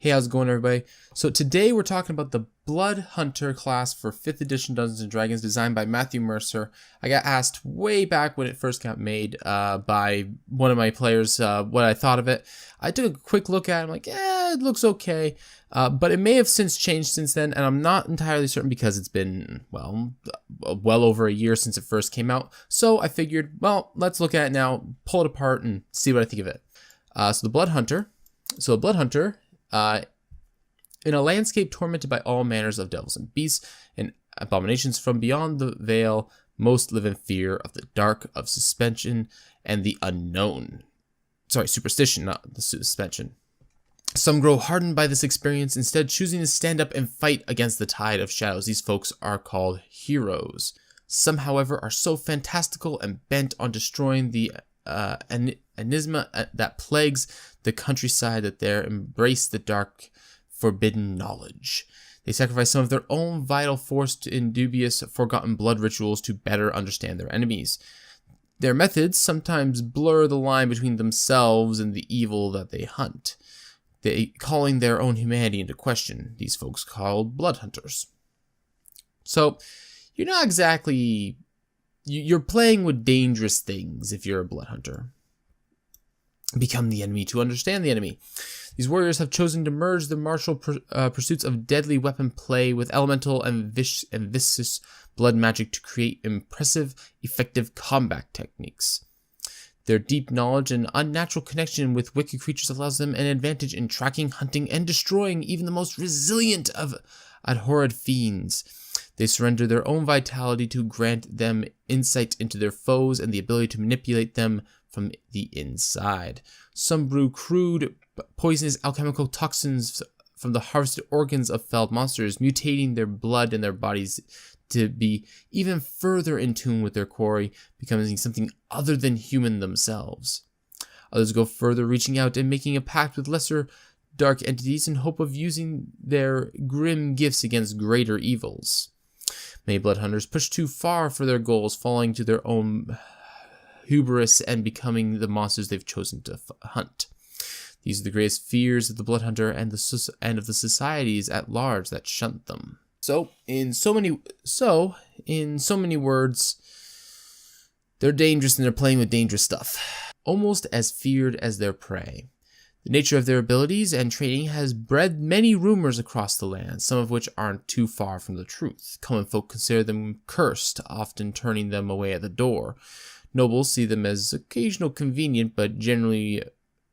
Hey, how's it going, everybody? So today we're talking about the Blood Hunter class for 5th edition Dungeons & Dragons, designed by Matthew Mercer. I got asked way back when it first got made by one of my players what I thought of it. I took a quick look at it. I'm like, it looks okay. But it may have since changed since then, and I'm not entirely certain because it's been, well over a year since it first came out. So I figured, well, let's look at it now, pull it apart, and see what I think of it. So the Blood Hunter. So a Blood Hunter... in a landscape tormented by all manners of devils and beasts and abominations from beyond the veil, most live in fear of the dark, of suspension, and the unknown. Sorry, superstition, not the suspension. Some grow hardened by this experience, instead choosing to stand up and fight against the tide of shadows. These folks are called heroes. Some, however, are so fantastical and bent on destroying the anisma that plagues the countryside that they embrace the dark, forbidden knowledge. They sacrifice some of their own vital force in dubious, forgotten blood rituals to better understand their enemies. Their methods sometimes blur the line between themselves and the evil that they hunt, calling their own humanity into question. These folks called blood hunters. So, you're not exactly... You're playing with dangerous things if you're a blood hunter. Become the enemy to understand the enemy. These warriors have chosen to merge the martial pursuits of deadly weapon play with elemental and viscous blood magic to create impressive, effective combat techniques. Their deep knowledge and unnatural connection with wicked creatures allows them an advantage in tracking, hunting, and destroying even the most resilient of abhorred fiends. They surrender their own vitality to grant them insight into their foes and the ability to manipulate them from the inside. Some brew crude, poisonous alchemical toxins from the harvested organs of felled monsters, mutating their blood and their bodies to be even further in tune with their quarry, becoming something other than human themselves. Others go further, reaching out and making a pact with lesser dark entities in hope of using their grim gifts against greater evils. Many blood hunters push too far for their goals, falling to their own hubris and becoming the monsters they've chosen to hunt. These are the greatest fears of the blood hunter and of the societies at large that shunt them. So, in so many words, they're dangerous and they're playing with dangerous stuff, almost as feared as their prey. The nature of their abilities and training has bred many rumors across the land, some of which aren't too far from the truth. Common folk consider them cursed, often turning them away at the door. Nobles see them as occasional convenient but generally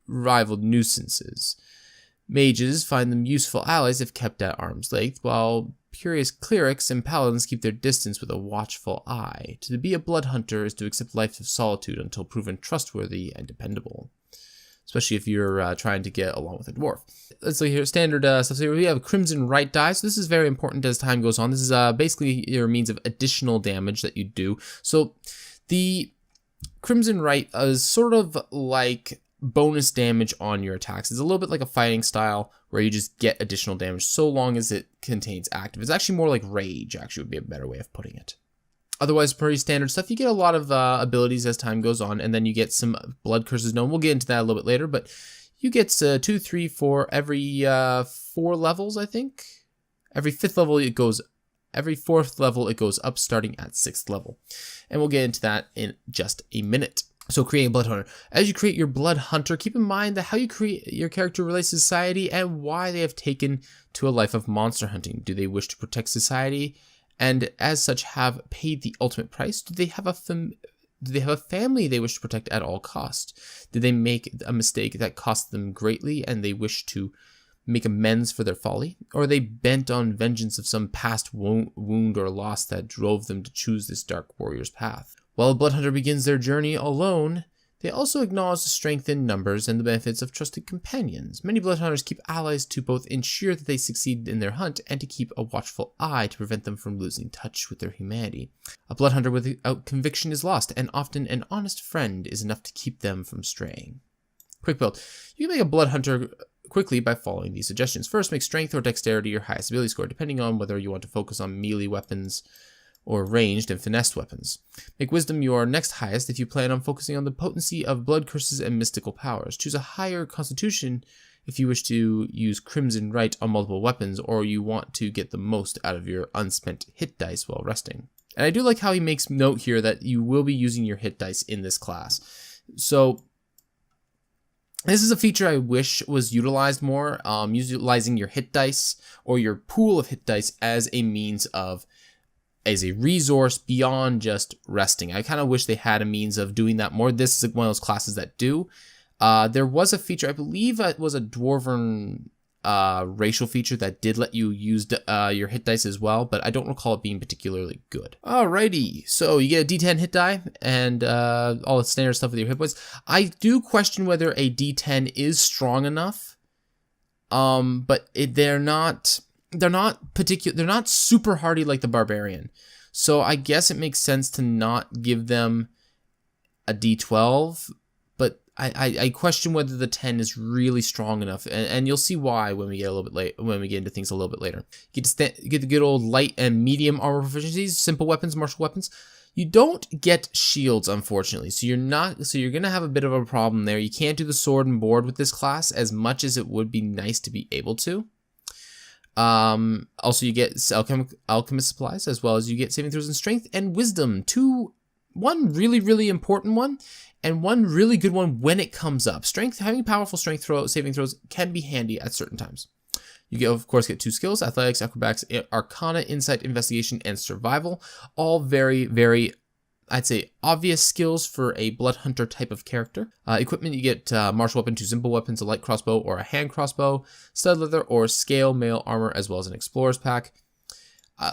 rivaled nuisances. Mages find them useful allies if kept at arm's length, while curious clerics and paladins keep their distance with a watchful eye. To be a blood hunter is to accept life of solitude until proven trustworthy and dependable, especially if you're trying to get along with a dwarf. Let's look here, standard stuff. So we have Crimson Right die. So this is very important as time goes on. This is basically your means of additional damage that you do. So the Crimson Right is sort of like bonus damage on your attacks. It's a little bit like a fighting style where you just get additional damage so long as it contains active. It's actually more like rage, actually would be a better way of putting it. Otherwise, pretty standard stuff. You get a lot of abilities as time goes on, and then you get some blood curses known. We'll get into that a little bit later, but you get 2, 3, 4 every 4 levels, I think. Every 5th level it goes, every 4th level it goes up, starting at 6th level. And we'll get into that in just a minute. So creating a blood hunter. As you create your blood hunter, keep in mind that how you create your character relates to society and why they have taken to a life of monster hunting. Do they wish to protect society and as such have paid the ultimate price? Do they have a family they wish to protect at all costs? Did they make a mistake that cost them greatly and they wish to make amends for their folly? Or are they bent on vengeance of some past wound or loss that drove them to choose this dark warrior's path? While a blood hunter begins their journey alone, they also acknowledge the strength in numbers and the benefits of trusted companions. Many blood hunters keep allies to both ensure that they succeed in their hunt and to keep a watchful eye to prevent them from losing touch with their humanity. A blood hunter without conviction is lost, and often an honest friend is enough to keep them from straying. Quick build. You can make a blood hunter quickly by following these suggestions. First, make strength or dexterity your highest ability score, depending on whether you want to focus on melee weapons or ranged and finessed weapons. Make wisdom your next highest if you plan on focusing on the potency of blood curses and mystical powers. Choose a higher constitution if you wish to use Crimson Right on multiple weapons, or you want to get the most out of your unspent hit dice while resting. And I do like how he makes note here that you will be using your hit dice in this class. So this is a feature I wish was utilized more, utilizing your hit dice or your pool of hit dice as a means of, as a resource beyond just resting. I kind of wish they had a means of doing that more. This is one of those classes that do. There was a feature, I believe it was a Dwarven racial feature that did let you use your hit dice as well, but I don't recall it being particularly good. Alrighty, so you get a D10 hit die and all the standard stuff with your hit points. I do question whether a D10 is strong enough, but they're not super hardy like the Barbarian. So I guess it makes sense to not give them a D12, but I question whether the 10 is really strong enough, and you'll see why when we get a little bit late, when we get into things a little bit later. You get the good old light and medium armor proficiencies, simple weapons, martial weapons. You don't get shields, unfortunately, so you're gonna have a bit of a problem there. You can't do the sword and board with this class as much as it would be nice to be able to. Also, you get alchemist supplies, as well as you get saving throws and strength and wisdom. One really important one, and one really good one when it comes up. Having powerful strength saving throws can be handy at certain times. You of course get 2 skills: athletics, acrobatics, arcana, insight, investigation, and survival. All very, I'd say, obvious skills for a blood hunter type of character. Equipment, you get martial weapon, 2 simple weapons, a light crossbow or a hand crossbow, stud leather or scale mail armor, as well as an explorer's pack.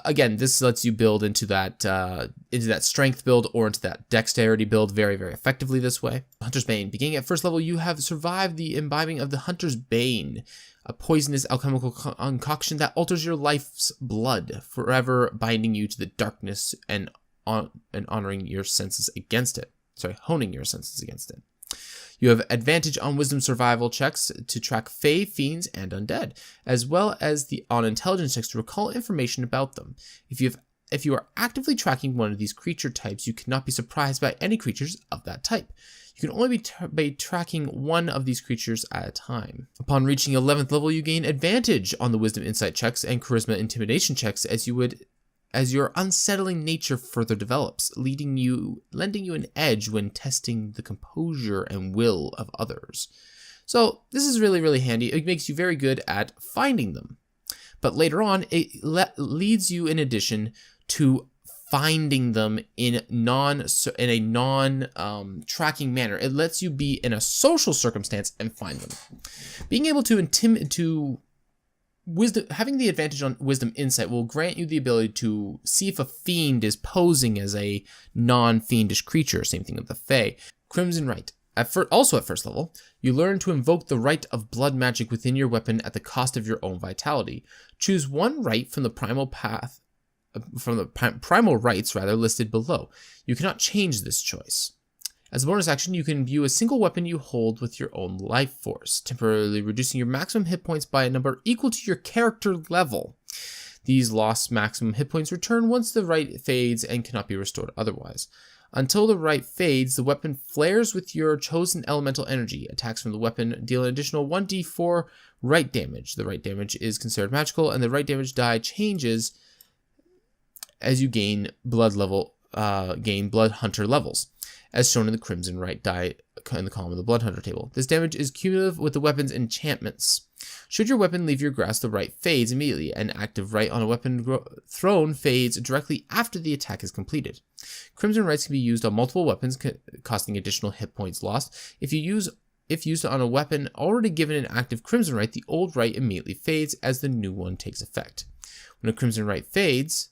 Again, this lets you build into that strength build or into that dexterity build very effectively this way. Hunter's Bane. Beginning at first level, you have survived the imbibing of the Hunter's Bane, a poisonous alchemical concoction that alters your life's blood, forever binding you to the darkness and honoring your senses against it. Honing your senses against it. You have advantage on wisdom survival checks to track fae, fiends, and undead, as well as on intelligence checks to recall information about them. If you are actively tracking one of these creature types, you cannot be surprised by any creatures of that type. You can only be tracking one of these creatures at a time. Upon reaching 11th level, you gain advantage on the wisdom insight checks and charisma intimidation checks as your unsettling nature further develops, lending you an edge when testing the composure and will of others. So this is really handy. It makes you very good at finding them. But later on, it leads you, in addition, to finding them in a non-tracking manner. It lets you be in a social circumstance and find them. Being able to having the advantage on wisdom insight will grant you the ability to see if a fiend is posing as a non-fiendish creature. Same thing with the Fae. Crimson Right. Also at first level, you learn to invoke the right of blood magic within your weapon at the cost of your own vitality. Choose one right from the Primal Rights listed below. You cannot change this choice. As a bonus action, you can view a single weapon you hold with your own life force, temporarily reducing your maximum hit points by a number equal to your character level. These lost maximum hit points return once the right fades and cannot be restored otherwise. Until the right fades, the weapon flares with your chosen elemental energy. Attacks from the weapon deal an additional 1d4 right damage. The right damage is considered magical, and the right damage die changes as you gain blood hunter levels, as shown in the Crimson Right die in the column of the Blood Hunter table. This damage is cumulative with the weapon's enchantments. Should your weapon leave your grasp, the right fades immediately. An active right on a weapon thrown fades directly after the attack is completed. Crimson Rights can be used on multiple weapons, costing additional hit points lost. If used on a weapon already given an active Crimson Right, the old right immediately fades as the new one takes effect. When a Crimson Right fades,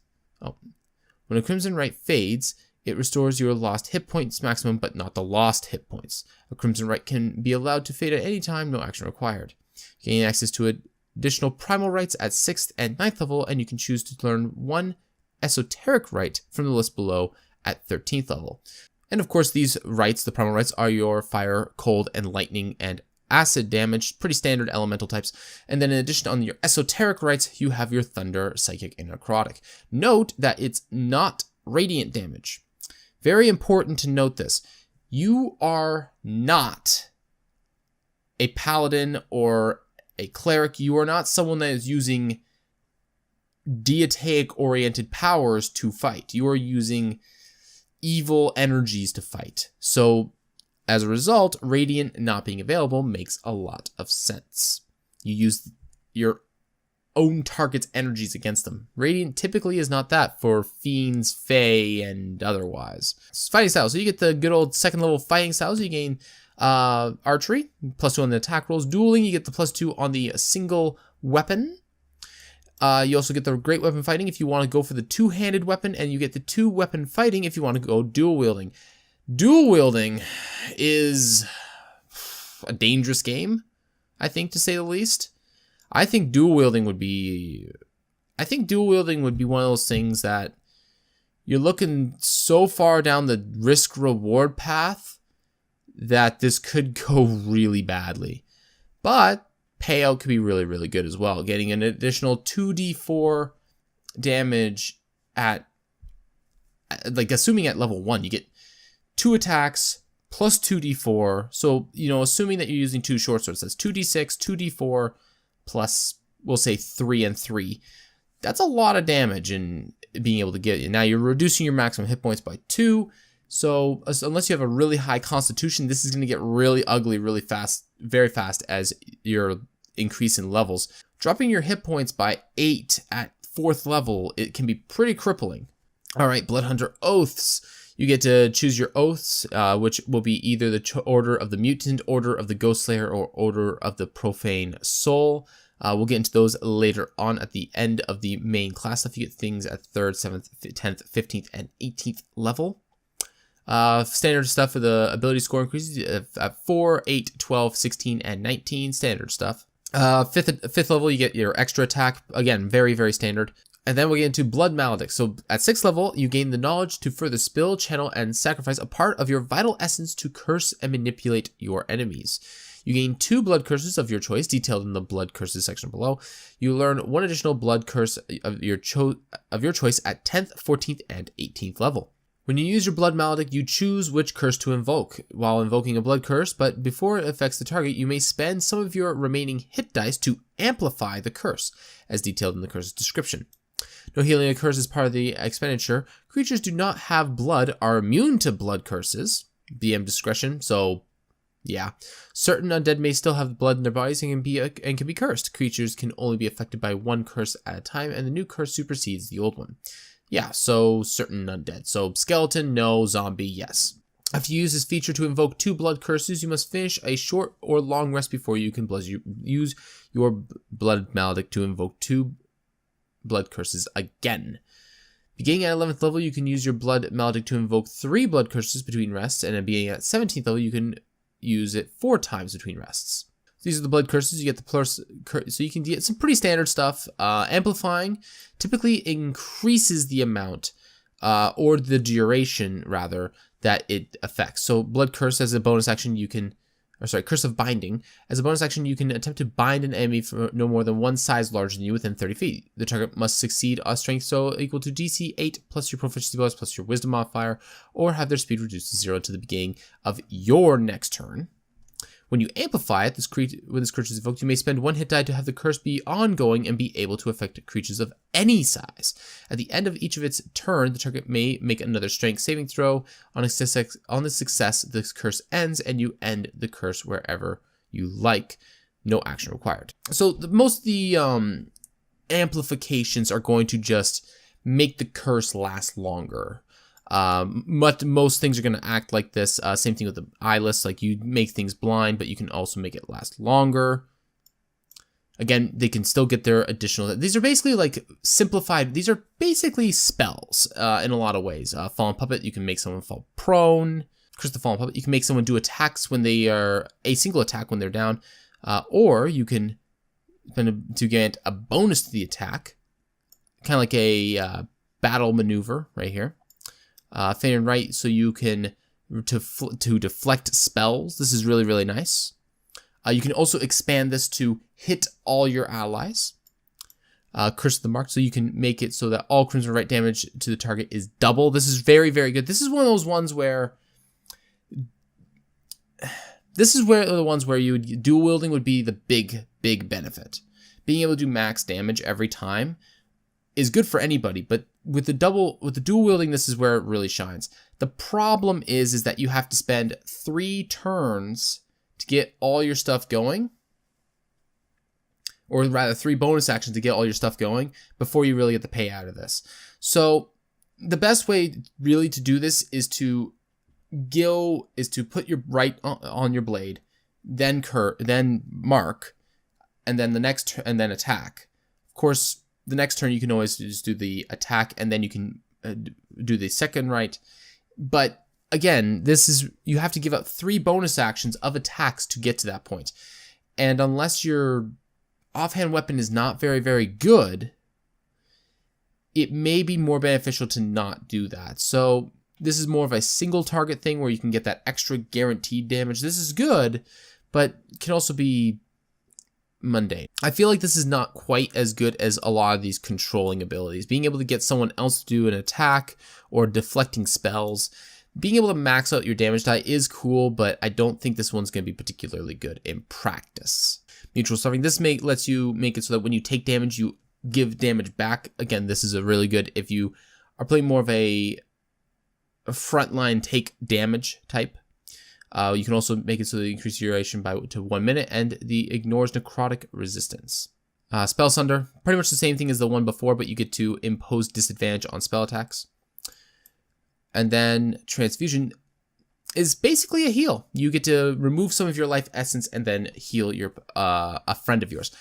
it restores your lost hit points maximum, but not the lost hit points. A Crimson Right can be allowed to fade at any time, no action required. You gain access to additional Primal Rights at 6th and 9th level, and you can choose to learn one Esoteric Right from the list below at 13th level. And of course, these rights, the Primal Rights, are your fire, cold, and lightning and acid damage, pretty standard elemental types. And then in addition, on your Esoteric Rights, you have your thunder, psychic, and necrotic. Note that it's not radiant damage. Very important to note this. You are not a paladin or a cleric. You are not someone that is using deitaic-oriented powers to fight. You are using evil energies to fight. So, as a result, Radiant not being available makes a lot of sense. You use your own target's energies against them. Radiant typically is not that for Fiends, Fae, and otherwise. Fighting styles. So you get the good old second level fighting styles. You gain archery, +2 on the attack rolls. Dueling, you get the +2 on the single weapon. You also get the great weapon fighting if you want to go for the two-handed weapon, and you get the two-weapon fighting if you want to go dual wielding. Dual wielding is a dangerous game, I think, to say the least. I think dual wielding would be one of those things that you're looking so far down the risk reward path that this could go really badly. But payout could be really, really good as well. Getting an additional 2d4 damage at, like, assuming at level 1, you get 2 attacks plus 2d4. So, you know, assuming that you're using 2 short swords, that's 2d6, 2d4, plus, we'll say 3 and 3. That's a lot of damage in being able to get you. Now, you're reducing your maximum hit points by 2. So, unless you have a really high constitution, this is going to get really ugly really fast, very fast as your increase in levels. Dropping your hit points by 8 at 4th level, it can be pretty crippling. All right, Bloodhunter Oaths. You get to choose your oaths, which will be either the Order of the Mutant, Order of the Ghostslayer, or Order of the Profane Soul. We'll get into those later on at the end of the main class stuff. You get things at 3rd, 7th, 10th, 15th, and 18th level. Standard stuff for the ability score increases at 4, 8, 12, 16, and 19. Standard stuff. 5th level, you get your extra attack. Again, very, very standard. And then we'll get into Blood Maledict. So at 6th level, you gain the knowledge to further spill, channel, and sacrifice a part of your vital essence to curse and manipulate your enemies. You gain 2 blood curses of your choice, detailed in the blood curses section below. You learn 1 additional blood curse of your choice at 10th, 14th, and 18th level. When you use your Blood Maledict, you choose which curse to invoke while invoking a blood curse, but before it affects the target, you may spend some of your remaining hit dice to amplify the curse, as detailed in the curse's description. No healing occurs as part of the expenditure. Creatures do not have blood are immune to blood curses. DM discretion, so yeah. Certain undead may still have blood in their bodies and can be cursed. Creatures can only be affected by 1 curse at a time, and the new curse supersedes the old one. Yeah, so certain undead. So skeleton, no. Zombie, yes. If you use this feature to invoke 2 blood curses, you must finish a short or long rest before you can use your Blood Maledict to invoke 2 blood curses again. Beginning at 11th level, you can use your Blood Maledict to invoke 3 blood curses between rests, and beginning at 17th level, you can use it 4 times between rests. These are the blood curses. You get the plus, so you can get some pretty standard stuff. Amplifying typically increases the amount, or the duration rather, that it affects. So blood curse as a bonus action, you can, Cursive Binding. As a bonus action, you can attempt to bind an enemy for no more than 1 size larger than you within 30 feet. The target must succeed a strength so equal to DC 8 plus your proficiency bonus plus your wisdom modifier, or have their speed reduced to 0 to the beginning of your next turn. When you amplify it, when this creature is invoked, you may spend 1 hit die to have the curse be ongoing and be able to affect creatures of any size. At the end of each of its turn, the target may make another strength saving throw. On the success, the curse ends, and you end the curse wherever you like. No action required. So most of the amplifications are going to just make the curse last longer. Most things are going to act like this. Same thing with the eyeless, like you make things blind, but you can also make it last longer. Again, they can still get their additional. These are basically like simplified. These are basically spells in a lot of ways. Fallen Puppet, you can make someone fall prone. Curse the Fallen Puppet, you can make someone do attacks when they are a single attack when they're down, or you can to get a bonus to the attack, kind of like a battle maneuver right here. Feign and Right, so you can to deflect spells. This is really, really nice. You can also expand this to hit all your allies. Curse of the Mark, so you can make it so that all Crimson Right damage to the target is double. This is very, very good. This is one of those ones where the ones where you dual wielding would be the big big benefit. Being able to do max damage every time is good for anybody, but with the dual wielding, this is where it really shines. The problem is that you have to spend 3 turns to get all your stuff going, or rather 3 bonus actions to get all your stuff going before you really get the pay out of this. So the best way really to do this is to put your right on your blade, then mark, and then and then attack. Of course, the next turn you can always just do the attack, and then you can do the second right. But again, you have to give up 3 bonus actions of attacks to get to that point. And unless your offhand weapon is not very, very good, it may be more beneficial to not do that. So this is more of a single target thing where you can get that extra guaranteed damage. This is good, but can also be mundane. I feel like this is not quite as good as a lot of these controlling abilities. Being able to get someone else to do an attack or deflecting spells, being able to max out your damage die is cool, but I don't think this one's going to be particularly good in practice. Mutual Suffering, this lets you make it so that when you take damage, you give damage back. Again, this is a really good if you are playing more of a frontline take damage type. You can also make it so that you increase your duration to 1 minute, and the ignores necrotic resistance. Spell Sunder, pretty much the same thing as the one before, but you get to impose disadvantage on spell attacks. And then Transfusion is basically a heal. You get to remove some of your life essence and then heal a friend of yours.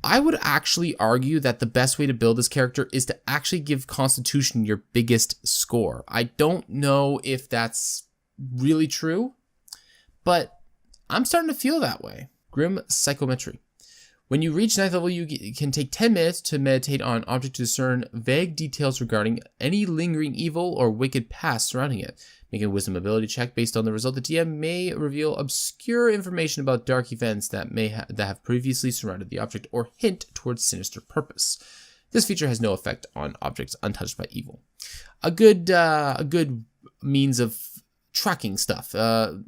I would actually argue that the best way to build this character is to actually give Constitution your biggest score. I don't know if that's really true, but I'm starting to feel that way. Grim Psychometry. When you reach 9th level, you can take 10 minutes to meditate on an object to discern vague details regarding any lingering evil or wicked past surrounding it. Make a wisdom ability check. Based on the result, the DM may reveal obscure information about dark events that have previously surrounded the object or hint towards sinister purpose. This feature has no effect on objects untouched by evil. A good means of tracking stuff. A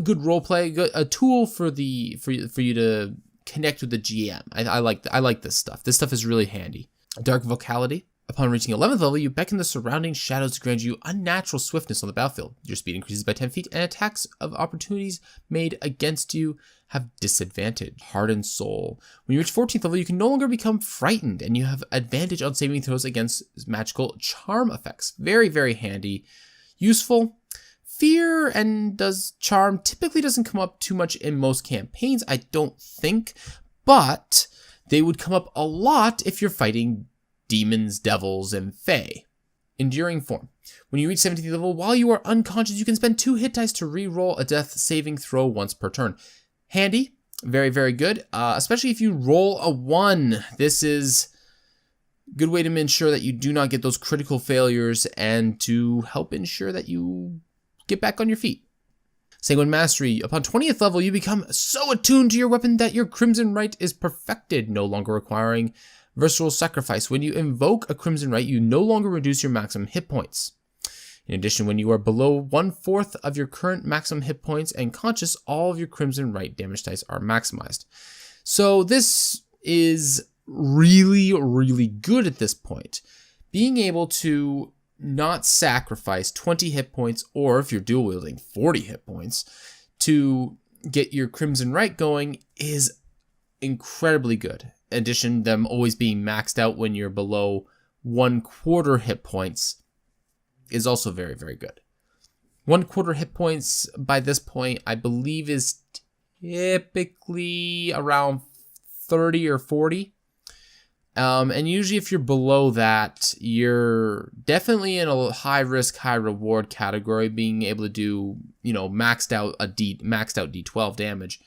good roleplay, a tool for you to connect with the GM. I like this stuff. This stuff is really handy. Dark Vocality. Upon reaching 11th level, you beckon the surrounding shadows to grant you unnatural swiftness on the battlefield. Your speed increases by 10 feet, and attacks of opportunities made against you have disadvantage. Hardened Soul. When you reach 14th level, you can no longer become frightened, and you have advantage on saving throws against magical charm effects. Very, very handy. Useful. Fear and charm typically doesn't come up too much in most campaigns, I don't think, but they would come up a lot if you're fighting demons, devils, and fae. Enduring Form. When you reach 17th level, while you are unconscious, you can spend 2 hit dice to re-roll a death saving throw once per turn. Handy. Very, very good. Especially if you roll a 1. This is a good way to ensure that you do not get those critical failures and to help ensure that you get back on your feet. Sanguine Mastery. Upon 20th level, you become so attuned to your weapon that your Crimson Right is perfected, no longer requiring Visceral Sacrifice. When you invoke a Crimson Right, you no longer reduce your maximum hit points. In addition, when you are below 1/4 of your current maximum hit points and conscious, all of your Crimson Right damage dice are maximized. So this is really, really good at this point. Being able to not sacrifice 20 hit points, or if you're dual wielding 40 hit points, to get your Crimson Right going is incredibly good. In addition, them always being maxed out when you're below 1/4 hit points is also very, very good. 1/4 hit points by this point, I believe, is typically around 30 or 40. And usually if you're below that, you're definitely in a high risk, high reward category. Being able to do, maxed out D12 damage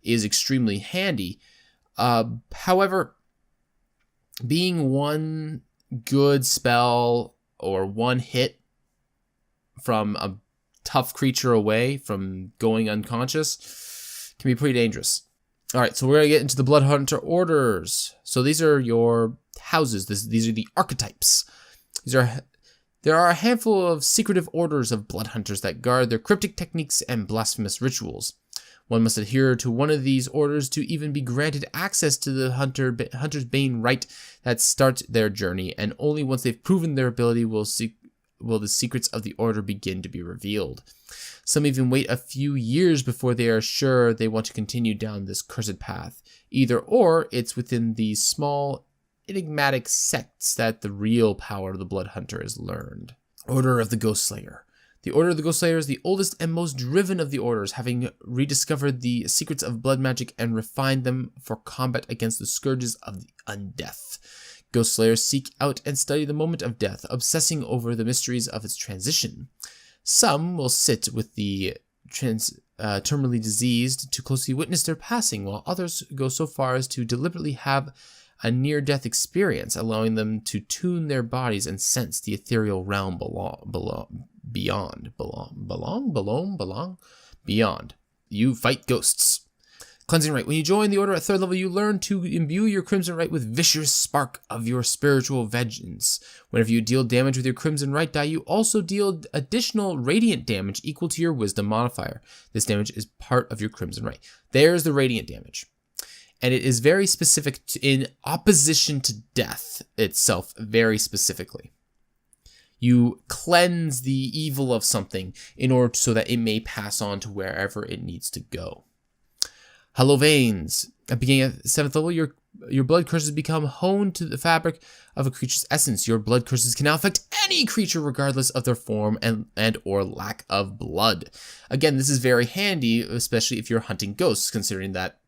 is extremely handy. However, being one good spell or one hit from a tough creature away from going unconscious can be pretty dangerous. All right, so we're going to get into the Blood Hunter orders. So these are your houses. These are the archetypes. There are a handful of secretive orders of blood hunters that guard their cryptic techniques and blasphemous rituals. One must adhere to one of these orders to even be granted access to the Hunter's Bane right that starts their journey, and only once they've proven their ability will the secrets of the order begin to be revealed. Some even wait a few years before they are sure they want to continue down this cursed path. Either or, it's within these small, enigmatic sects that the real power of the Blood Hunter is learned. Order of the Ghost Slayer. The Order of the Ghost Slayer is the oldest and most driven of the orders, having rediscovered the secrets of blood magic and refined them for combat against the scourges of the undeath. Ghost Slayers seek out and study the moment of death, obsessing over the mysteries of its transition. Some will sit with the terminally diseased to closely witness their passing, while others go so far as to deliberately have a near-death experience, allowing them to tune their bodies and sense the ethereal realm beyond. You fight ghosts. Cleansing Rite. When you join the Order at 3rd level, you learn to imbue your Crimson Rite with vicious spark of your spiritual vengeance. Whenever you deal damage with your Crimson Rite die, you also deal additional radiant damage equal to your Wisdom modifier. This damage is part of your Crimson Rite. There's the radiant damage. And it is very specific in opposition to death itself, very specifically. You cleanse the evil of something in order so that it may pass on to wherever it needs to go. Hollow Veins. At beginning at 7th level, your blood curses become honed to the fabric of a creature's essence. Your blood curses can now affect any creature regardless of their form and or lack of blood. Again, this is very handy, especially if you're hunting ghosts, considering that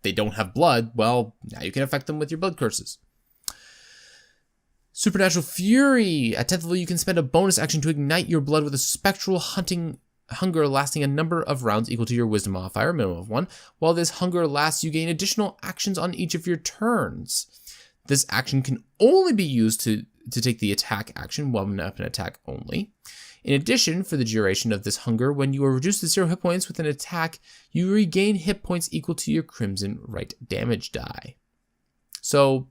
they don't have blood. Well, now you can affect them with your blood curses. Supernatural Fury. At 10th level, you can spend a bonus action to ignite your blood with a spectral hunger lasting a number of rounds equal to your Wisdom modifier, minimum of 1. While this hunger lasts, you gain additional actions on each of your turns. This action can only be used to take the attack action, one weapon attack only. In addition, for the duration of this hunger, when you are reduced to 0 hit points with an attack, you regain hit points equal to your Crimson Rite damage die. So,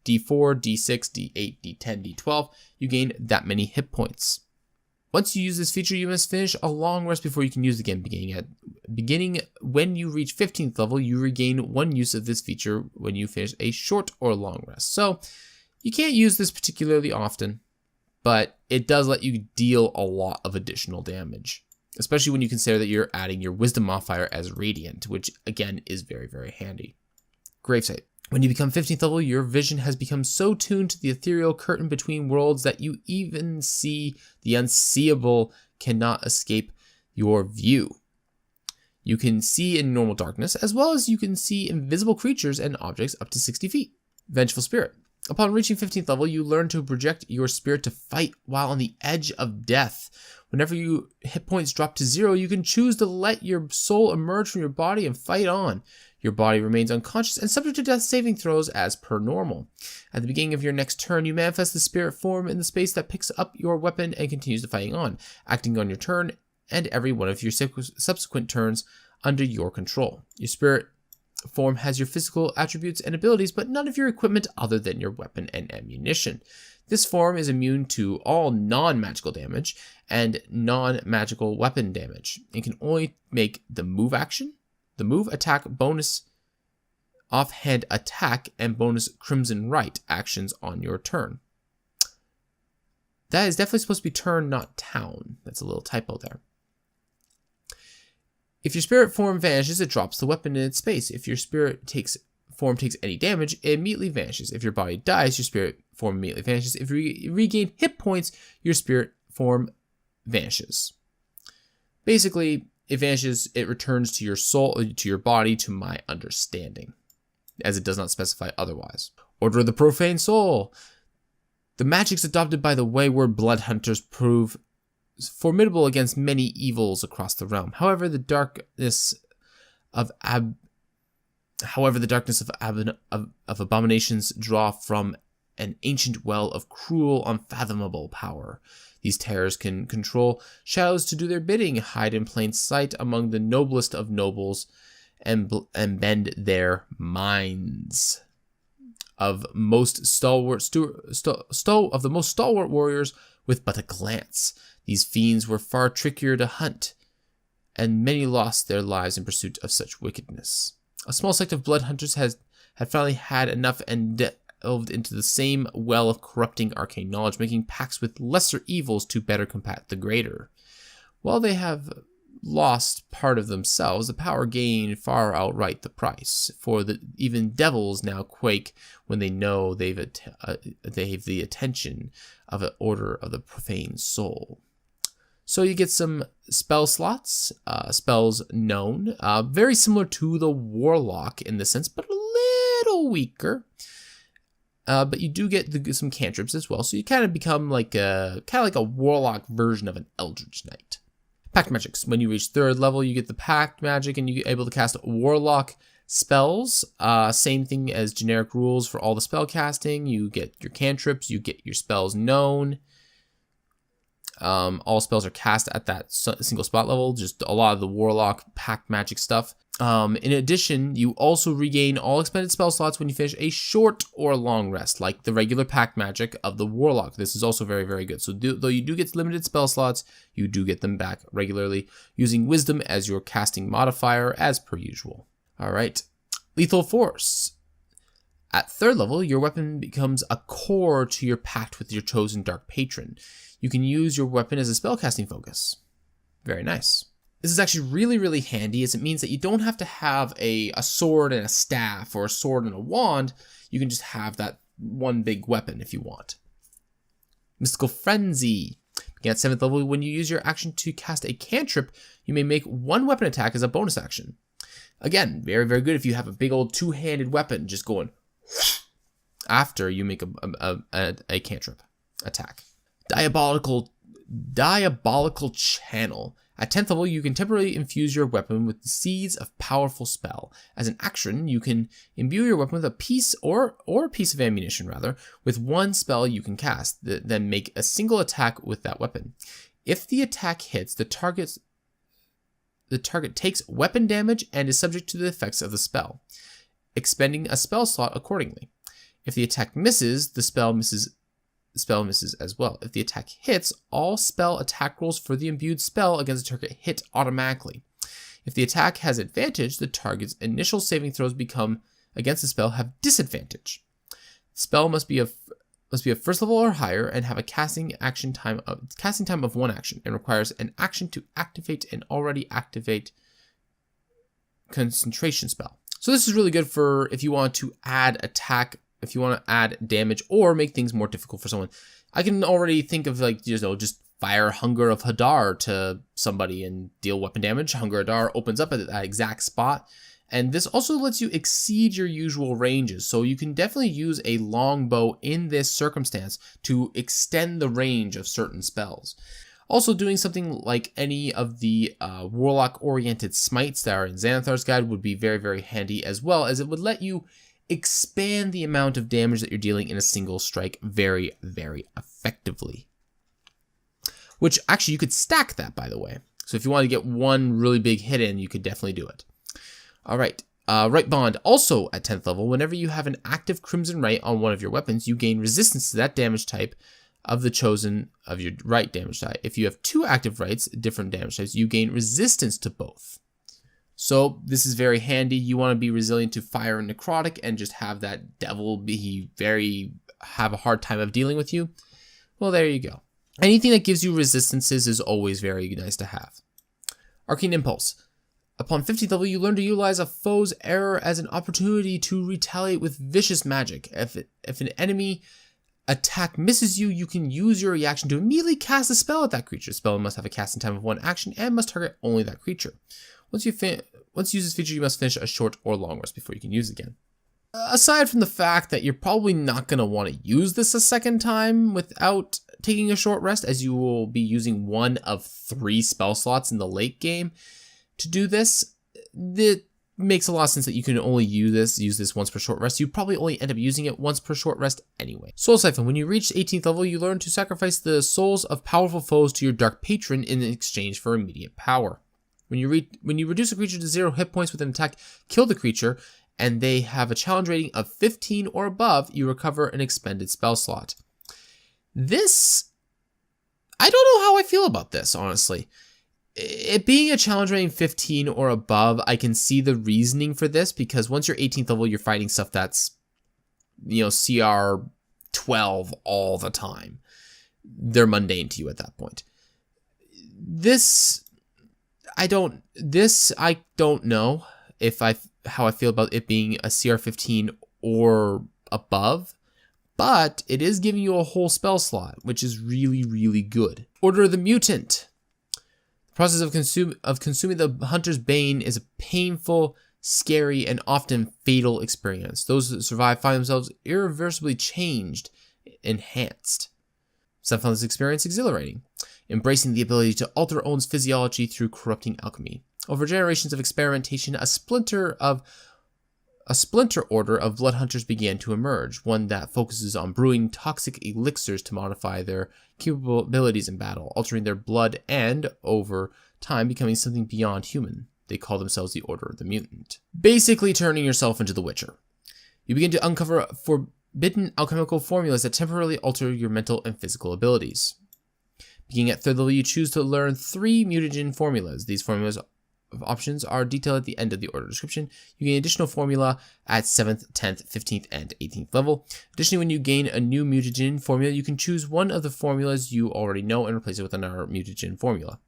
D4, D6, D8, D10, D12, you gain that many hit points. Once you use this feature, you must finish a long rest before you can use it again. Beginning when you reach 15th level, you regain 1 use of this feature when you finish a short or long rest. So, you can't use this particularly often, but it does let you deal a lot of additional damage, especially when you consider that you're adding your Wisdom modifier as Radiant, which again is very, very handy. Gravesite. When you become 15th level, your vision has become so tuned to the ethereal curtain between worlds that you even see the unseeable cannot escape your view. You can see in normal darkness, as well as you can see invisible creatures and objects up to 60 feet. Vengeful Spirit. Upon reaching 15th level, you learn to project your spirit to fight while on the edge of death. Whenever your hit points drop to 0, you can choose to let your soul emerge from your body and fight on. Your body remains unconscious and subject to death saving throws as per normal. At the beginning of your next turn, you manifest the spirit form in the space that picks up your weapon and continues the fighting on, acting on your turn and every one of your subsequent turns under your control. Your spirit form has your physical attributes and abilities, but none of your equipment other than your weapon and ammunition. This form is immune to all non-magical damage and non-magical weapon damage. It can only make the move action, the move attack bonus offhand attack, and bonus Crimson Rite actions on your turn. That is definitely supposed to be turn, not town. That's a little typo there. If your spirit form vanishes, it drops the weapon in its space. If your spirit form takes any damage, it immediately vanishes. If your body dies, your spirit form immediately vanishes. If you regain hit points, your spirit form vanishes. Basically, it vanishes, it returns to your soul, to your body, to my understanding, as it does not specify otherwise. Order of the Profane Soul. The magics adopted by the wayward blood hunters prove formidable against many evils across the realm. However, the darkness of abominations draw from an ancient well of cruel, unfathomable power. These terrors can control shadows to do their bidding, hide in plain sight among the noblest of nobles, and bend their minds of most stalwart warriors with but a glance. These fiends were far trickier to hunt and many lost their lives in pursuit of such wickedness. A small sect of blood hunters had finally had enough and delved into the same well of corrupting arcane knowledge, making pacts with lesser evils to better combat the greater. While they have lost part of themselves, the power gained far outright the price, for even devils now quake when they know they've the attention of an order of the profane soul. So you get some spell slots, spells known, very similar to the Warlock in this sense, but a little weaker. But you do get some cantrips as well, so you kind of become like a Warlock version of an Eldritch Knight. Pact Magics. When you reach 3rd level, you get the Pact Magic, and you're able to cast Warlock spells. Same thing as generic rules for all the spell casting. You get your cantrips, you get your spells known. All spells are cast at that single spot level, just a lot of the Warlock Pact Magic stuff. In addition, you also regain all expended spell slots when you finish a short or long rest, like the regular Pact Magic of the Warlock. This is also very, very good. So though you do get limited spell slots, you do get them back regularly, using Wisdom as your casting modifier as per usual. All right, Lethal Force. At 3rd level, your weapon becomes a core to your pact with your chosen Dark Patron. You can use your weapon as a spellcasting focus. Very nice. This is actually really, really handy, as it means that you don't have to have a sword and a staff or a sword and a wand. You can just have that one big weapon if you want. Mystical Frenzy. Begin at 7th level. When you use your action to cast a cantrip, you may make one weapon attack as a bonus action. Again, very, very good if you have a big old two-handed weapon just going after you make a cantrip attack. Diabolical Channel. At 10th level, you can temporarily infuse your weapon with the seeds of powerful spell. As an action, you can imbue your weapon with a piece or a piece of ammunition, rather, with one spell you can cast, then make a single attack with that weapon. If the attack hits, the target takes weapon damage and is subject to the effects of the spell, expending a spell slot accordingly. If the attack misses, the spell misses as well. If the attack hits, all spell attack rolls for the imbued spell against the target hit automatically. If the attack has advantage, the target's initial saving throws against the spell have disadvantage. The spell must be a 1st level or higher and have a casting time of 1 action, and requires an action to activate an already activate concentration spell. So this is really good for if you want to add attack, if you want to add damage or make things more difficult for someone. I can already think of just fire Hunger of Hadar to somebody and deal weapon damage. Hunger of Hadar opens up at that exact spot. And this also lets you exceed your usual ranges. So you can definitely use a longbow in this circumstance to extend the range of certain spells. Also, doing something like any of the Warlock-oriented smites that are in Xanathar's Guide would be very, very handy, as well as it would let you expand the amount of damage that you're dealing in a single strike very, very effectively. Which, actually, you could stack that, by the way. So if you want to get one really big hit in, you could definitely do it. All right. Right Bond, also at 10th level, whenever you have an active Crimson Right on one of your weapons, you gain resistance to that damage type of the chosen of your right damage type. If you have 2 active rights, different damage types, you gain resistance to both. So this is very handy. You want to be resilient to fire and necrotic and just have that devil have a hard time of dealing with you. Well, there you go. Anything that gives you resistances is always very nice to have. Arcane Impulse. Upon 50th level, you learn to utilize a foe's error as an opportunity to retaliate with vicious magic. If an enemy attack misses you, you can use your reaction to immediately cast a spell at that creature. The spell must have a casting time of 1 action and must target only that creature. Once you use this feature, you must finish a short or long rest before you can use it again. Aside from the fact that you're probably not going to want to use this a second time without taking a short rest, as you will be using one of 3 spell slots in the late game to do this, it makes a lot of sense that you can only use this once per short rest. You probably only end up using it once per short rest anyway. Soul Siphon. When you reach 18th level, you learn to sacrifice the souls of powerful foes to your Dark Patron in exchange for immediate power. When you reduce a creature to 0 hit points with an attack, kill the creature, and they have a challenge rating of 15 or above, you recover an expended spell slot. This, I don't know how I feel about this, honestly. It being a challenge rating 15 or above, I can see the reasoning for this, because once you're 18th level, you're fighting stuff that's, CR 12 all the time. They're mundane to you at that point. I don't know how I feel about it being a CR 15 or above, but it is giving you a whole spell slot, which is really, really good. Order of the Mutant. The process of consuming the Hunter's Bane is a painful, scary, and often fatal experience. Those that survive find themselves irreversibly changed, enhanced. Some found this experience exhilarating, embracing the ability to alter one's physiology through corrupting alchemy. Over generations of experimentation, a splinter order of blood hunters began to emerge, one that focuses on brewing toxic elixirs to modify their capabilities in battle, altering their blood and, over time, becoming something beyond human. They call themselves the Order of the Mutant. Basically turning yourself into the Witcher. You begin to uncover forbidden alchemical formulas that temporarily alter your mental and physical abilities. Beginning at 3rd level, you choose to learn 3 Mutagen Formulas. These formulas options are detailed at the end of the order description. You gain additional formula at 7th, 10th, 15th, and 18th level. Additionally, when you gain a new mutagen formula, you can choose one of the formulas you already know and replace it with another mutagen formula.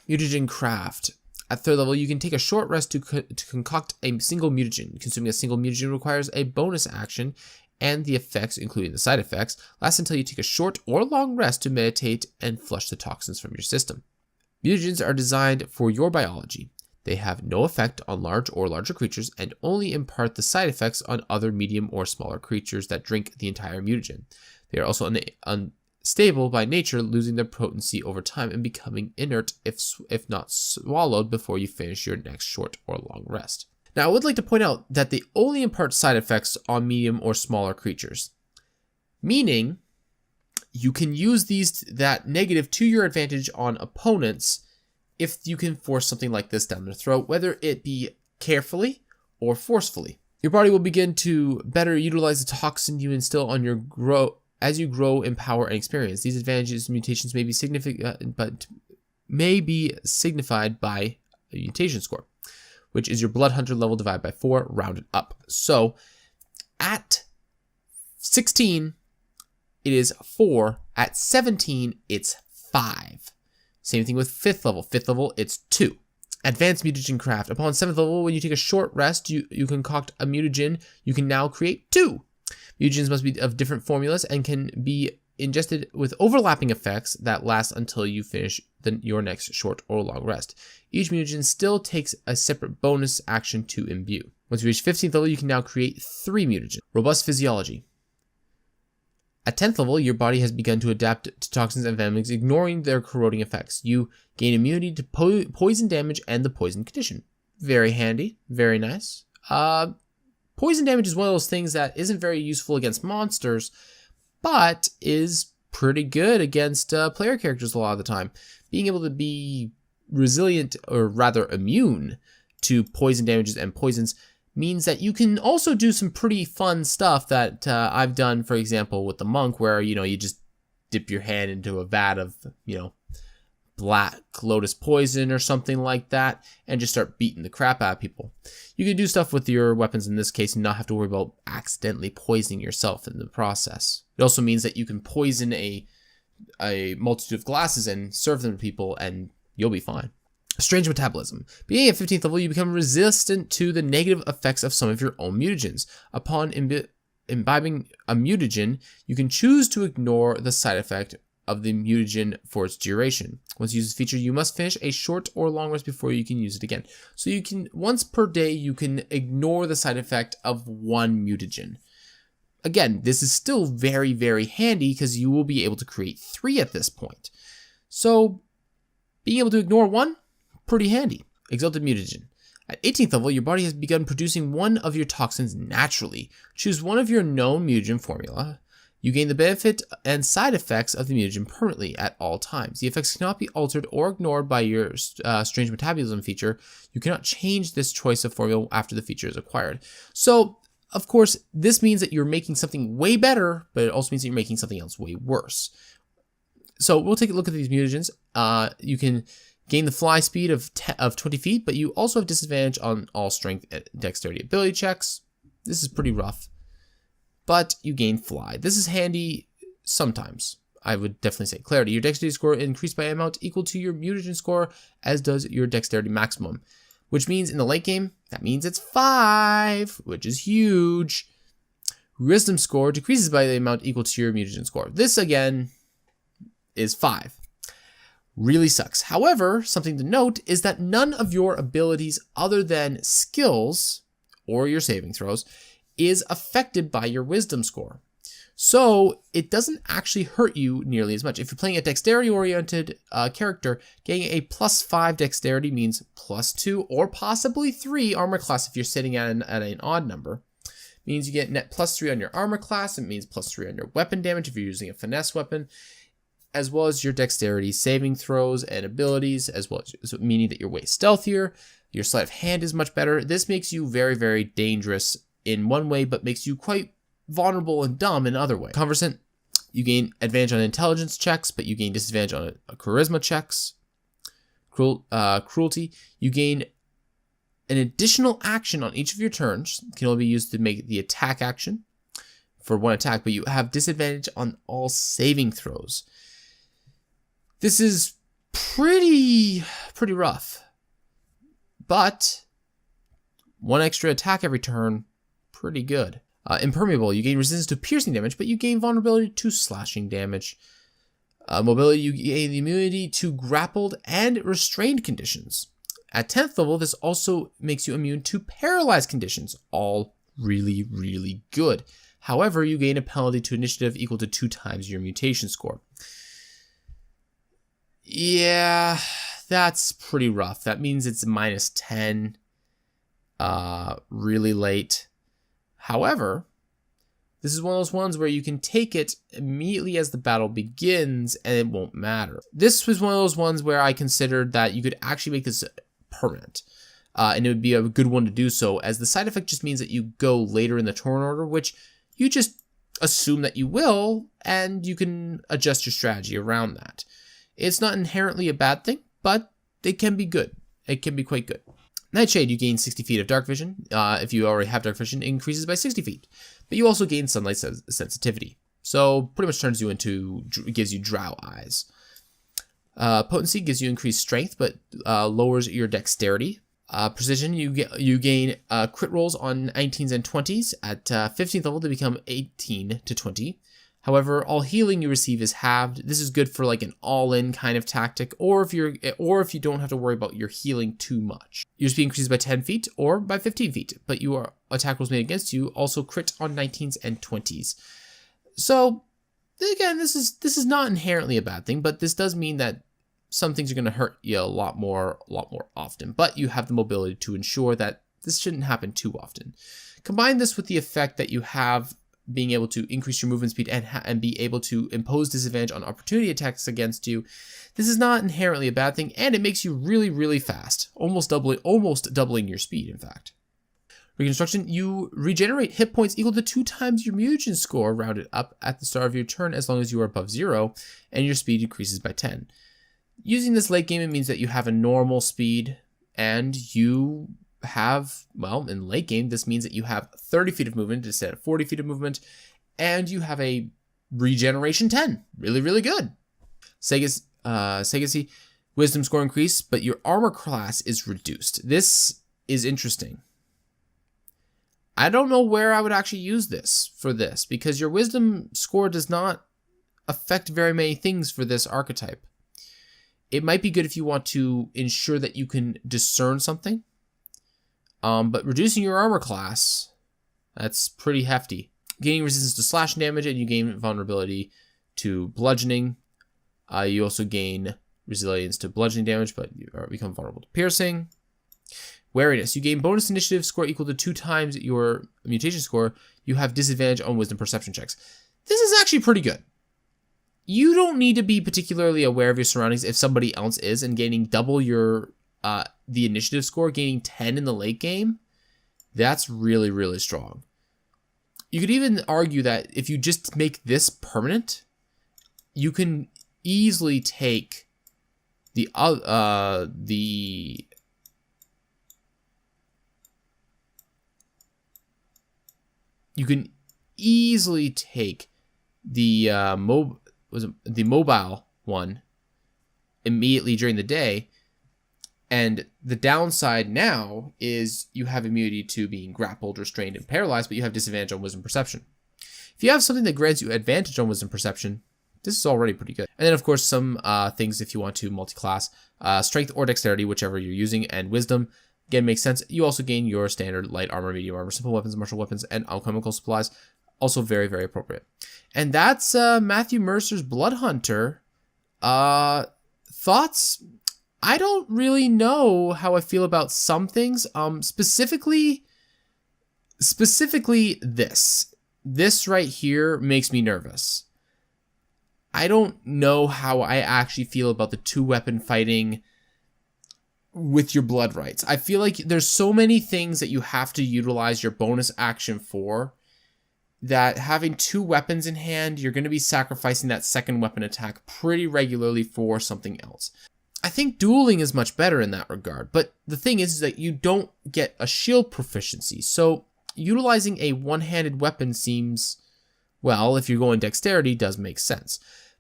Mutagen Craft. At 3rd level, you can take a short rest to concoct a single mutagen. Consuming a single mutagen requires a bonus action, and the effects, including the side effects, last until you take a short or long rest to meditate and flush the toxins from your system. Mutagens are designed for your biology. They have no effect on large or larger creatures and only impart the side effects on other medium or smaller creatures that drink the entire mutagen. They are also unstable by nature, losing their potency over time and becoming inert if not swallowed before you finish your next short or long rest. Now, I would like to point out that they only impart side effects on medium or smaller creatures, meaning you can use that negative to your advantage on opponents if you can force something like this down their throat, whether it be carefully or forcefully. Your body will begin to better utilize the toxin you instill on as you grow in power and experience. These advantages and mutations may be significant, but may be signified by a mutation score, which is your blood hunter level divided by 4, rounded up. So at 16, it is 4. At 17, it's 5. Same thing with 5th level. 5th level, it's 2. Advanced Mutagen Craft. Upon 7th level, when you take a short rest, you concoct a mutagen. You can now create 2. Mutagens must be of different formulas and can be ingested with overlapping effects that last until you finish your next short or long rest. Each mutagen still takes a separate bonus action to imbue. Once you reach 15th level, you can now create 3 mutagens. Robust Physiology. At 10th level, your body has begun to adapt to toxins and venoms, ignoring their corroding effects. You gain immunity to poison damage and the poison condition. Very handy, very nice. Poison damage is one of those things that isn't very useful against monsters, but is pretty good against player characters a lot of the time. Being able to be resilient, or rather immune, to poison damages and poisons means that you can also do some pretty fun stuff that I've done, for example, with the monk, where, you just dip your hand into a vat of, black lotus poison or something like that, and just start beating the crap out of people. You can do stuff with your weapons in this case and not have to worry about accidentally poisoning yourself in the process. It also means that you can poison a multitude of glasses and serve them to people, and you'll be fine. Strange Metabolism. Being at 15th level, you become resistant to the negative effects of some of your own mutagens. Upon imbibing a mutagen, you can choose to ignore the side effect of the mutagen for its duration. Once you use this feature, you must finish a short or long rest before you can use it again. So you can, once per day, you can ignore the side effect of one mutagen. Again, this is still very, very handy because you will be able to create 3 at this point. So being able to ignore 1, pretty handy. Exalted Mutagen. At 18th level, your body has begun producing one of your toxins naturally. Choose one of your known mutagen formula. You gain the benefit and side effects of the mutagen permanently at all times. The effects cannot be altered or ignored by your Strange Metabolism feature. You cannot change this choice of formula after the feature is acquired. So, of course, this means that you're making something way better, but it also means that you're making something else way worse. So we'll take a look at these mutagens. You can Gain the fly speed of 20 feet, but you also have disadvantage on all strength and dexterity ability checks. This is pretty rough, but you gain fly. This is handy sometimes. I would definitely say clarity. Your dexterity score increased by an amount equal to your mutagen score, as does your dexterity maximum, which means in the late game, that means it's 5, which is huge. Wisdom score decreases by the amount equal to your mutagen score. This, again, is 5. Really sucks. However, something to note is that none of your abilities other than skills or your saving throws is affected by your wisdom score. So it doesn't actually hurt you nearly as much. If you're playing a dexterity-oriented character, getting a +5 dexterity means +2 or possibly 3 armor class if you're sitting at an odd number. Means you get net +3 on your armor class. It means +3 on your weapon damage if you're using a finesse weapon, as well as your dexterity saving throws and abilities, as well as meaning that you're way stealthier. Your sleight of hand is much better. This makes you very, very dangerous in one way, but makes you quite vulnerable and dumb in other way. Conversant, you gain advantage on intelligence checks, but you gain disadvantage on charisma checks. Cruelty, you gain an additional action on each of your turns. It can only be used to make the attack action for one attack, but you have disadvantage on all saving throws. This is pretty rough, but one extra attack every turn, pretty good. Impermeable, you gain resistance to piercing damage, but you gain vulnerability to slashing damage. Mobility, you gain the immunity to grappled and restrained conditions. At 10th level, this also makes you immune to paralyzed conditions, all really, really good. However, you gain a penalty to initiative equal to 2 times your mutation score. Yeah, that's pretty rough. That means it's -10, really late. However, this is one of those ones where you can take it immediately as the battle begins and it won't matter. This was one of those ones where I considered that you could actually make this permanent. And it would be a good one to do so, as the side effect just means that you go later in the turn order, which you just assume that you will, and you can adjust your strategy around that. It's not inherently a bad thing, but it can be good. It can be quite good. Nightshade, you gain 60 feet of dark vision. If you already have dark vision, it increases by 60 feet. But you also gain sunlight sensitivity. So pretty much turns you into, gives you drow eyes. Potency gives you increased strength, but lowers your dexterity. Precision, you gain crit rolls on 19s and 20s. At 15th level, they become 18 to 20. However, all healing you receive is halved. This is good for like an all-in kind of tactic, or if you don't have to worry about your healing too much. Your speed increases by 10 feet or by 15 feet, but your attack rolls made against you also crit on 19s and 20s. So again, this is not inherently a bad thing, but this does mean that some things are going to hurt you a lot more often. But you have the mobility to ensure that this shouldn't happen too often. Combine this with the effect that you have being able to increase your movement speed and be able to impose disadvantage on opportunity attacks against you. This is not inherently a bad thing, and it makes you really, really fast, almost doubling your speed, in fact. Reconstruction, you regenerate hit points equal to 2 times your mutagen score rounded up at the start of your turn as long as you are above 0, and your speed decreases by 10. Using this late game, it means that you have a normal speed, and you have, well, in late game, this means that you have 30 feet of movement instead of 40 feet of movement, and you have a regeneration 10. Really, really good. Segacy, wisdom score increase, but your armor class is reduced. This is interesting. I don't know where I would actually use this for this, because your wisdom score does not affect very many things for this archetype. It might be good if you want to ensure that you can discern something. But reducing your armor class, that's pretty hefty. Gaining resistance to slashing damage, and you gain vulnerability to bludgeoning. You also gain resilience to bludgeoning damage, but you become vulnerable to piercing. Wariness, you gain bonus initiative score equal to 2 times your mutation score. You have disadvantage on wisdom perception checks. This is actually pretty good. You don't need to be particularly aware of your surroundings if somebody else is, and gaining double your the initiative score, gaining 10 in the late game, that's really, really strong. You could even argue that if you just make this permanent, you can easily take you can easily take the the mobile one immediately during the day, and the downside now is you have immunity to being grappled, restrained, and paralyzed, but you have disadvantage on wisdom perception. If you have something that grants you advantage on wisdom perception, this is already pretty good. And then, of course, some things if you want to multi-class. Strength or dexterity, whichever you're using, and wisdom. Again, makes sense. You also gain your standard light armor, medium armor, simple weapons, martial weapons, and alchemical supplies. Also very, very appropriate. And that's Matthew Mercer's Blood Hunter. Thoughts? I don't really know how I feel about some things. Specifically this. This right here makes me nervous. I don't know how I actually feel about the 2-weapon fighting with your Blood Rights. I feel like there's so many things that you have to utilize your bonus action for that having 2 weapons in hand, you're going to be sacrificing that second weapon attack pretty regularly for something else. I think dueling is much better in that regard, but the thing is that you don't get a shield proficiency, so utilizing a one-handed weapon seems, well, if you're going dexterity, does make sense.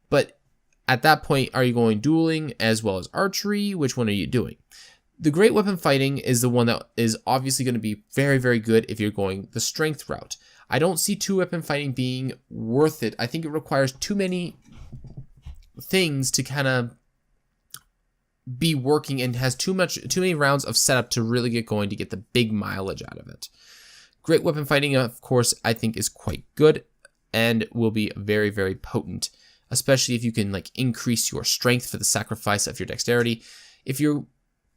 But at that point, are you going dueling as well as archery? Which one are you doing? The great weapon fighting is the one that is obviously going to be very, very good if you're going the strength route. I don't see 2-weapon fighting being worth it. I think it requires too many things to kind of be working and has too many rounds of setup to really get going to get the big mileage out of it. Great weapon fighting, of course, I think is quite good and will be very, very potent, especially if you can like increase your strength for the sacrifice of your dexterity. If you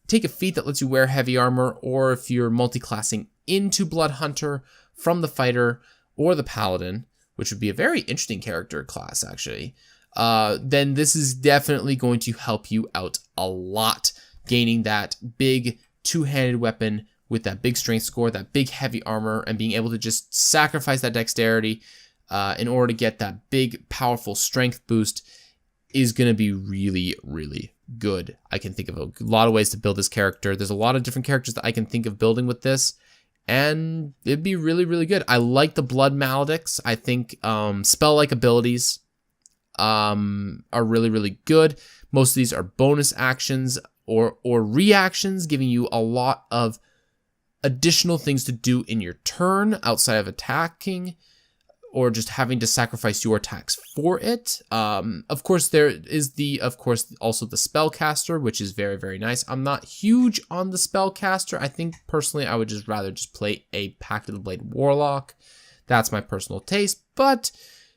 take a feat that lets you wear heavy armor, or if you're multi-classing into Blood Hunter from the fighter or the paladin, which would be a very interesting character class actually, then this is definitely going to help you out a lot, gaining that big 2-handed weapon with that big strength score, that big heavy armor, and being able to just sacrifice that dexterity in order to get that big, powerful strength boost is going to be really, really good. I can think of a lot of ways to build this character. There's a lot of different characters that I can think of building with this, and it'd be really, really good. I like the blood maledicts. I think spell-like abilities are really, really good. Most of these are bonus actions or reactions, giving you a lot of additional things to do in your turn outside of attacking or just having to sacrifice your attacks for it. Of course, there is also the spellcaster, which is very, very nice. I'm not huge on the spellcaster. I think personally I would just rather just play a Pact of the Blade Warlock. That's my personal taste. But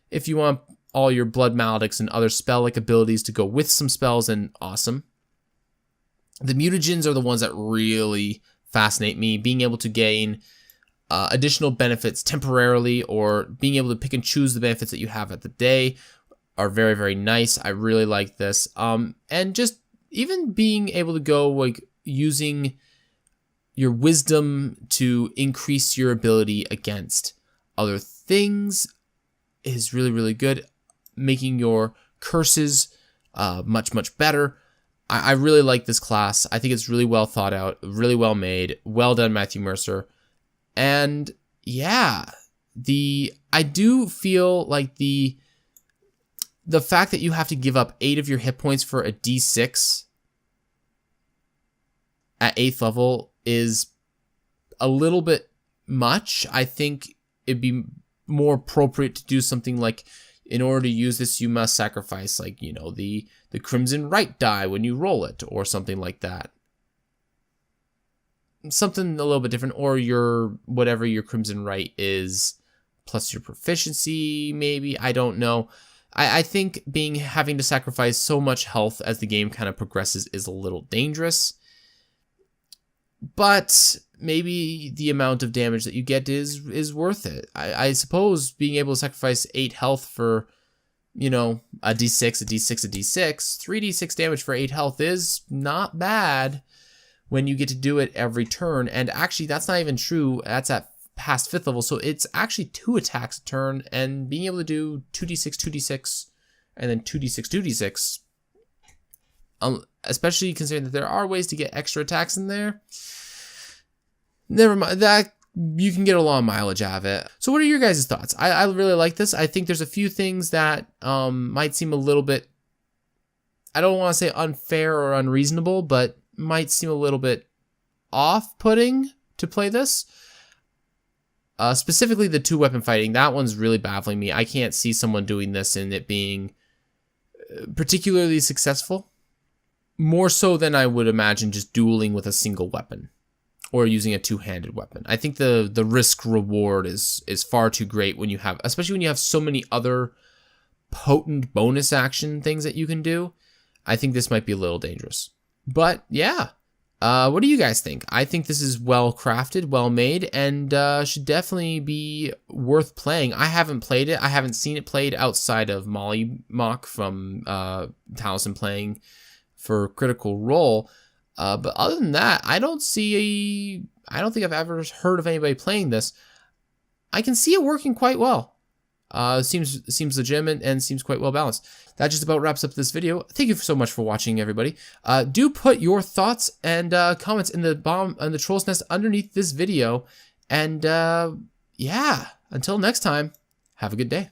if you want all your blood maledicts and other spell-like abilities to go with some spells, and awesome. The mutagens are the ones that really fascinate me. Being able to gain additional benefits temporarily, or being able to pick and choose the benefits that you have at the day, are very, very nice. I really like this. And just even being able to go like using your wisdom to increase your ability against other things is really, really good. Making your curses much, much better. I really like this class. I think it's really well thought out, really well made. Well done, Matthew Mercer. And yeah, I do feel like the fact that you have to give up 8 of your hit points for a D6 at 8th level is a little bit much. I think it'd be more appropriate to do something like, in order to use this, you must sacrifice, like, you know, the Crimson Right die when you roll it, or something like that. Something a little bit different, or your, whatever your Crimson Right is, plus your proficiency, maybe, I don't know. I think having to sacrifice so much health as the game kind of progresses is a little dangerous. But maybe the amount of damage that you get is worth it. I suppose being able to sacrifice 8 health for, you know, a D6, a D6, a D6, 3d6 damage for 8 health is not bad when you get to do it every turn. And actually, that's not even true. That's at past 5th level, so it's actually 2 attacks a turn, and being able to do 2d6, 2d6, and then 2d6, 2d6, especially considering that there are ways to get extra attacks in there. Never mind, that you can get a lot of mileage out of it. So what are your guys' thoughts? I really like this. I think there's a few things that might seem a little bit, I don't want to say unfair or unreasonable, but might seem a little bit off-putting to play this. Specifically the 2-weapon fighting, that one's really baffling me. I can't see someone doing this and it being particularly successful. More so than I would imagine just dueling with a single weapon or using a 2-handed weapon. I think the risk reward is far too great when you have, especially when you have so many other potent bonus action things that you can do. I think this might be a little dangerous. But yeah. What do you guys think? I think this is well crafted, well made, and should definitely be worth playing. I haven't played it. I haven't seen it played outside of Molly Mock from Taliesin playing for Critical Role. But other than that, I don't think I've ever heard of anybody playing this. I can see it working quite well. Seems legitimate and seems quite well balanced. That just about wraps up this video. Thank you so much for watching, everybody. Do put your thoughts and comments in the troll's nest underneath this video. And yeah, until next time, have a good day.